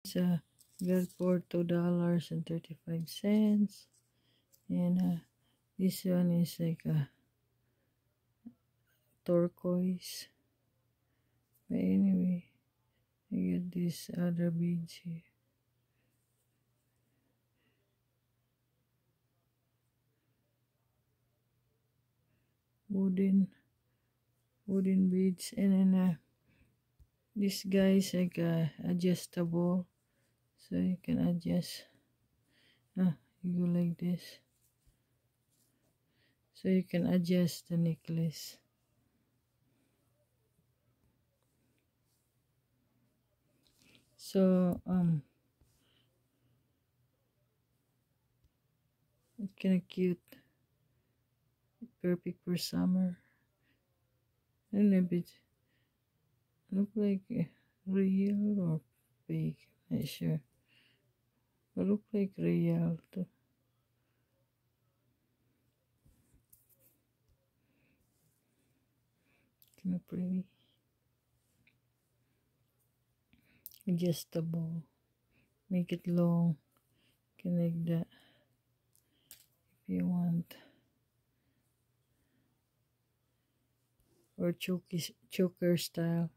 It's good for $2.35. And this one is like a turquoise. But anyway, I get these other beads here. Wooden beads. And then this guy is like adjustable. So you can adjust. You go like this. So you can adjust the necklace. So it's kind of cute. Perfect for summer. I don't know if it look like real or fake. Not sure. But look like real too. Kind of pretty. Adjustable. Make it long. Connect that if you want. Or choker style.